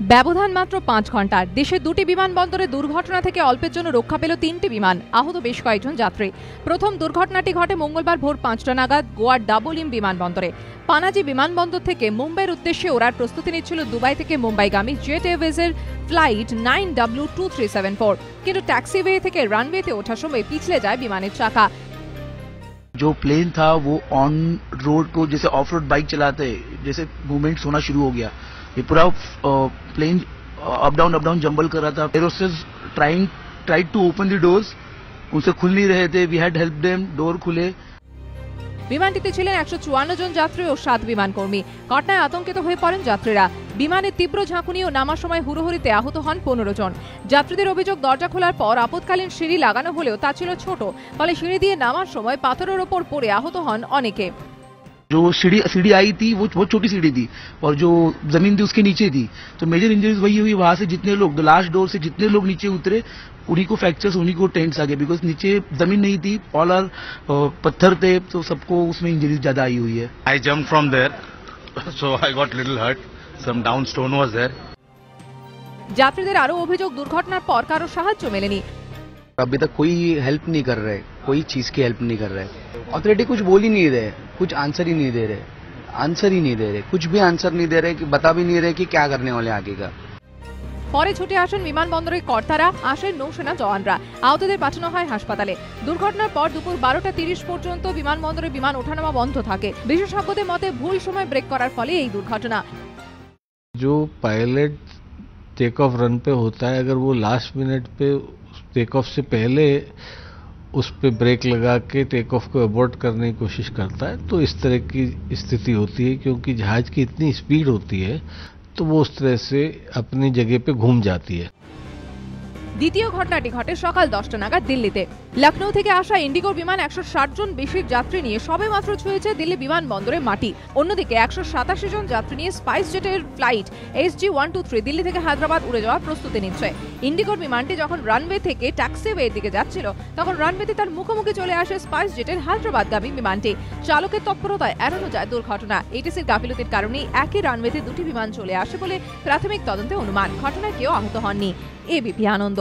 ব্যবধান মাত্র 5 ঘন্টার দেশে দুটি বিমানবন্দরে দুর্ঘটনা থেকে অল্পের জন্য রক্ষা পেল 3টি বিমান, আহত বেশ কয়েকজন যাত্রী। প্রথম দুর্ঘটনাটি ঘটে মঙ্গলবার ভোর 5টা নাগাদ গোয়ার ডাবলিম বিমানবন্দরে। পানাজি বিমানবন্দর থেকে মুম্বাইয়ের উদ্দেশ্যে ওড়ার প্রস্তুতি নিচ্ছিল দুবাই থেকে মুম্বাইগামী জেট এয়ারওয়েজের ফ্লাইট 9W2374, কিন্তু ট্যাক্সিওয়ে থেকে রানওয়েতে ওঠার সময় পিছলে যায় বিমানের চাকা। जो प्लेन था वो ऑन रोड को जैसे ऑफ रोड बाइक चलाते जैसे मूवमेंट होना शुरू हो गया। ये पूरा प्लेन अप डाउन जंबल कर रहा था। Air hostess tried to open the doors, उनसे खुल नहीं रहे थे। We had help them, door खुले। বিমানটিতে ছিলেন 154 জন যাত্রী ও 7 বিমান কর্মী। ঘটনায় আতঙ্কিত হয়ে পড়েন যাত্রীরা। বিমানের তীব্র ঝাঁকুনি ও নামার সময় হুড়োহুড়িতে আহত হন 15 জন। যাত্রীদের অভিযোগ, দরজা খোলার পর আপৎকালীন সিঁড়ি লাগানো হলেও তা ছিল ছোট, ফলে সিঁড়ি দিয়ে নামার সময় পাথরের ওপর পড়ে আহত হন অনেকে। जो सीढ़ी आई थी वो बहुत छोटी सीढ़ी थी और जो जमीन थी उसके नीचे थी, तो मेजर इंजरीज वही हुई। वहां से जितने लोग लास्ट डोर से जितने लोग नीचे उतरे उन्हीं को फ्रैक्चर्स, उन्हीं को टेंट्स आ गए, बिकॉज नीचे जमीन नहीं थी, ऑल आर पत्थर थे, तो सबको उसमें इंजरीज ज्यादा आई हुई है। I jumped from there, so I got little hurt. Some down stone was there. যাত্রীদের আরো অভিযোগ, দুর্ঘটনার পর কারো সাহায্য মেলেনি। अभी तक कोई हेल्प नहीं कर रहे, कोई चीज की हेल्प नहीं कर रहे। अथॉरिटी कुछ बोल ही नहीं रहे, कुछ आंसर ही नहीं दे रहे, कुछ भी आंसर नहीं दे रहे, कि बता भी नहीं रहे कि क्या करने वाले आगे का। পরে ছুটে আসেন বিমানবন্দরের কর্তারা, আসেন নৌসেনা জওয়ানরা। আহতদের পাঠানো হয় হাসপাতালে। দুর্ঘটনার পর দুপুর 12টা 30 পর্যন্ত বিমানবন্দরে বিমান ওঠানামা বন্ধ থাকে। বিশেষজ্ঞদের মতে ভুল সময় ব্রেক করার ফলে এই দুর্ঘটনা। जो पायलट टेक ऑफ रन पे होता है, अगर वो लास्ट मिनट पे टेक ऑफ से पहले उस पे ब्रेक लगा के टेक ऑफ को अबॉर्ट करने की कोशिश करता है तो इस तरह की स्थिति होती है, क्योंकि जहाज की इतनी स्पीड होती है तो वो उस तरह से अपनी जगह पे घूम जाती है। দ্বিতীয় ঘটনাটি ঘটে সকাল 10টা নাগাদ দিল্লিতে। লখনৌ থেকে আসা ইন্ডিগোর বিমান 160 জন বেশি যাত্রী নিয়ে সবেমাত্র ছুঁয়েছে দিল্লি বিমানবন্দরে মাটি। অন্যদিকে 187 জন যাত্রী নিয়ে স্পাইস জেটের ফ্লাইট SG123 দিল্লি থেকে হায়দ্রাবাদ উড়ে যাওয়ার প্রস্তুতি নিচ্ছে। ইন্ডিগোর বিমানটি যখন রানওয়ে থেকে ট্যাক্সিওয়ের দিকে যাচ্ছিল, তখন রানওয়েতে তার মুখোমুখি চলে আসে স্পাইস জেটের হায়দ্রাবাদগামী বিমানটি। চালকের তৎপরতায় এড়ানো যায় দুর্ঘটনা। এটিসির গাফিলতির কারণেই একই রানওয়েতে দুটি বিমান চলে আসে বলে প্রাথমিক তদন্তে অনুমান। ঘটনায় কেউ আহত হননি। এবিপি আনন্দ।